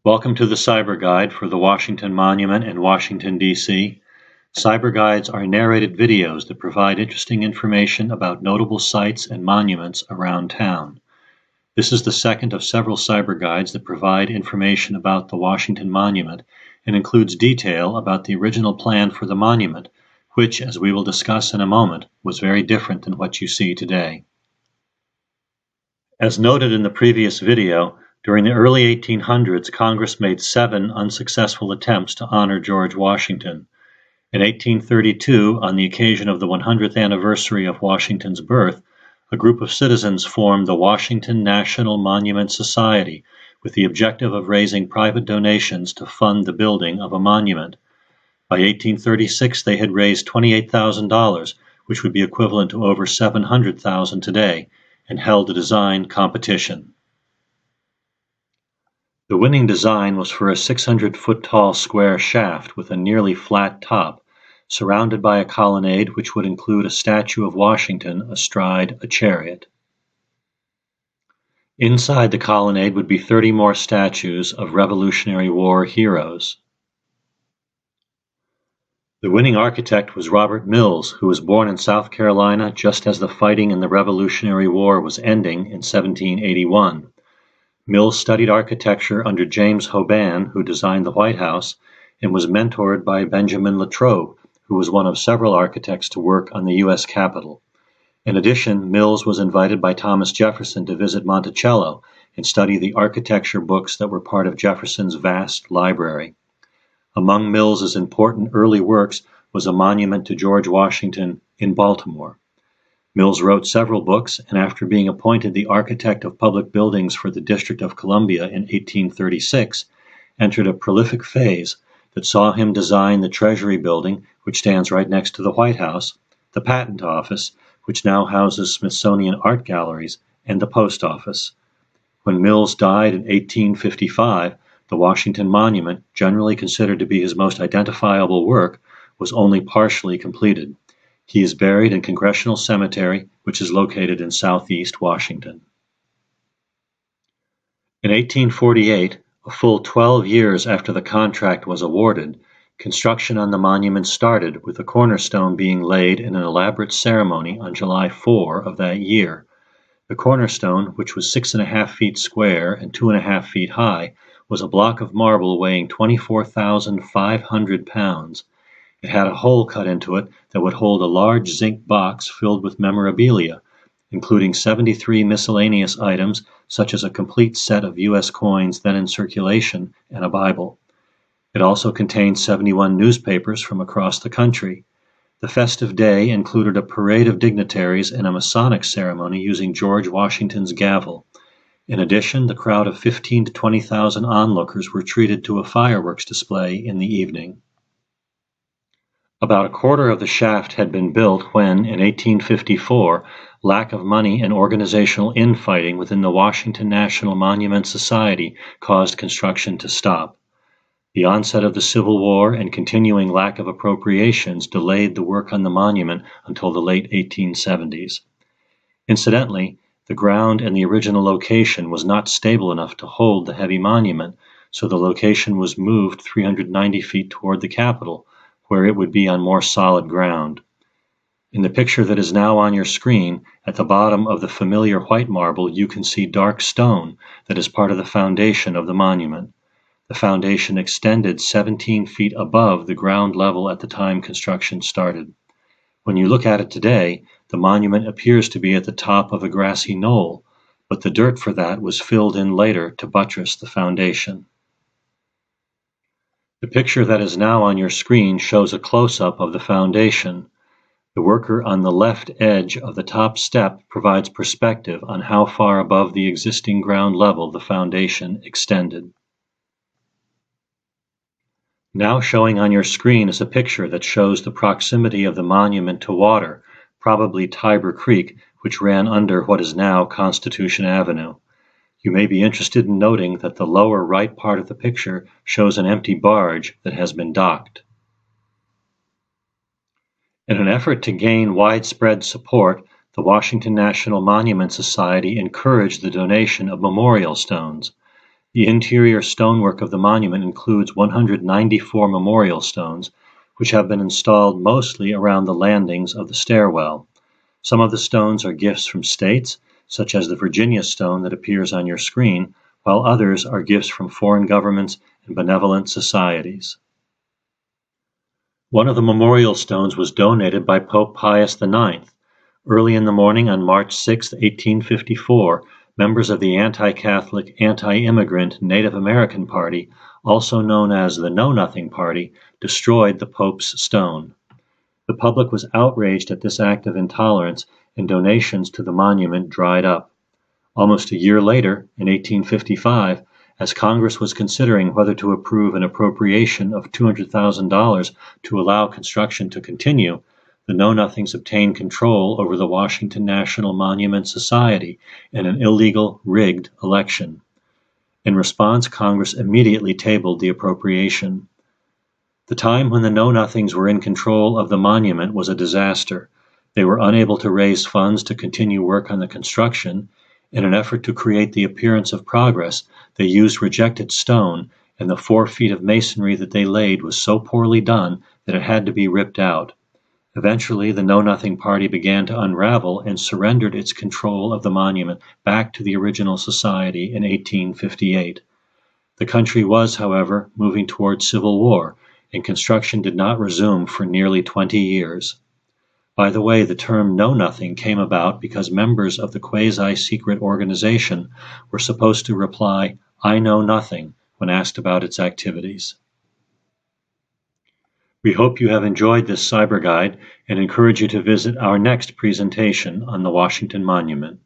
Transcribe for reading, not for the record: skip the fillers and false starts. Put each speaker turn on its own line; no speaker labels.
Welcome to the Cyber Guide for the Washington Monument in Washington, D.C. Cyber Guides are narrated videos that provide interesting information about notable sites and monuments around town. This is the second of several Cyber Guides that provide information about the Washington Monument and includes detail about the original plan for the monument, which, as we will discuss in a moment, was very different than what you see today. As noted in the previous video, during the early 1800s, Congress made 7 unsuccessful attempts to honor George Washington. In 1832, on the occasion of the 100th anniversary of Washington's birth, a group of citizens formed the Washington National Monument Society with the objective of raising private donations to fund the building of a monument. By 1836, they had raised $28,000, which would be equivalent to over $700,000 today, and held a design competition. The winning design was for a 600-foot-tall square shaft with a nearly flat top, surrounded by a colonnade which would include a statue of Washington astride a chariot. Inside the colonnade would be 30 more statues of Revolutionary War heroes. The winning architect was Robert Mills, who was born in South Carolina just as the fighting in the Revolutionary War was ending in 1781. Mills studied architecture under James Hoban, who designed the White House, and was mentored by Benjamin Latrobe, who was one of several architects to work on the U.S. Capitol. In addition, Mills was invited by Thomas Jefferson to visit Monticello and study the architecture books that were part of Jefferson's vast library. Among Mills's important early works was a monument to George Washington in Baltimore. Mills wrote several books, and after being appointed the architect of public buildings for the District of Columbia in 1836, entered a prolific phase that saw him design the Treasury Building, which stands right next to the White House, the Patent Office, which now houses Smithsonian art galleries, and the Post Office. When Mills died in 1855, the Washington Monument, generally considered to be his most identifiable work, was only partially completed. He is buried in Congressional Cemetery, which is located in southeast Washington. In 1848, a full 12 years after the contract was awarded, construction on the monument started, with the cornerstone being laid in an elaborate ceremony on July 4 of that year. The cornerstone, which was 6.5 feet square and 2.5 feet high, was a block of marble weighing 24,500 pounds. It had a hole cut into it that would hold a large zinc box filled with memorabilia, including 73 miscellaneous items such as a complete set of U.S. coins then in circulation and a Bible. It also contained 71 newspapers from across the country. The festive day included a parade of dignitaries and a Masonic ceremony using George Washington's gavel. In addition, the crowd of 15,000 to 20,000 onlookers were treated to a fireworks display in the evening. About a quarter of the shaft had been built when, in 1854, lack of money and organizational infighting within the Washington National Monument Society caused construction to stop. The onset of the Civil War and continuing lack of appropriations delayed the work on the monument until the late 1870s. Incidentally, the ground and the original location was not stable enough to hold the heavy monument, so the location was moved 390 feet toward the Capitol, where it would be on more solid ground. In the picture that is now on your screen, at the bottom of the familiar white marble you can see dark stone that is part of the foundation of the monument. The foundation extended 17 feet above the ground level at the time construction started. When you look at it today, the monument appears to be at the top of a grassy knoll, but the dirt for that was filled in later to buttress the foundation. The picture that is now on your screen shows a close-up of the foundation. The worker on the left edge of the top step provides perspective on how far above the existing ground level the foundation extended. Now showing on your screen is a picture that shows the proximity of the monument to water, probably Tiber Creek, which ran under what is now Constitution Avenue. You may be interested in noting that the lower right part of the picture shows an empty barge that has been docked. In an effort to gain widespread support, the Washington National Monument Society encouraged the donation of memorial stones. The interior stonework of the monument includes 194 memorial stones, which have been installed mostly around the landings of the stairwell. Some of the stones are gifts from states, such as the Virginia stone that appears on your screen, while others are gifts from foreign governments and benevolent societies. One of the memorial stones was donated by Pope Pius IX. Early in the morning on March 6, 1854, members of the anti-Catholic, anti-immigrant Native American Party, also known as the Know Nothing Party, destroyed the Pope's stone. The public was outraged at this act of intolerance, and donations to the monument dried up. Almost a year later, in 1855, as Congress was considering whether to approve an appropriation of $200,000 to allow construction to continue, the Know-Nothings obtained control over the Washington National Monument Society in an illegal, rigged election. In response, Congress immediately tabled the appropriation. The time when the Know-Nothings were in control of the monument was a disaster. They were unable to raise funds to continue work on the construction. In an effort to create the appearance of progress, they used rejected stone, and the 4 feet of masonry that they laid was so poorly done that it had to be ripped out. Eventually, the Know-Nothing Party began to unravel and surrendered its control of the monument back to the original society in 1858. The country was, however, moving toward civil war, and construction did not resume for nearly 20 years. By the way, the term Know Nothing came about because members of the quasi-secret organization were supposed to reply, "I know nothing," when asked about its activities. We hope you have enjoyed this cyber guide and encourage you to visit our next presentation on the Washington Monument.